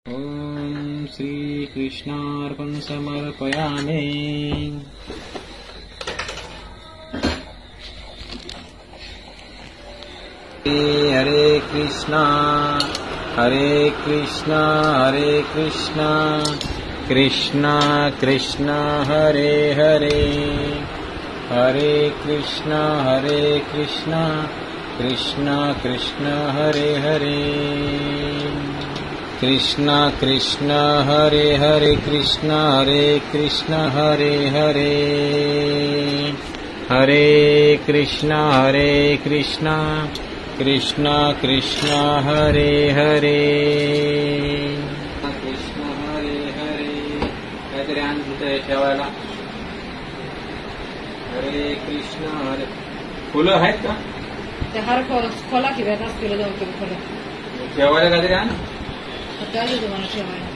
ओम श्री कृष्णार्पण समर्पयामि। हरे कृष्णा हरे कृष्णा हरे कृष्णा कृष्णा कृष्णा हरे हरे हरे कृष्णा कृष्णा कृष्णा हरे हरे कृष्णा कृष्णा हरे हरे कृष्णा हरे हरे हरे कृष्णा कृष्णा कृष्णा हरे हरे कृष्णा हरे हरे काहीतरी आणखी ठेवायला। हरे कृष्णा हरे फुलं आहेत का? ते हार खोला की 50 किलो 2 किलो फुलं ठेवायला काहीतरी आण तुम्हाला ठेवायला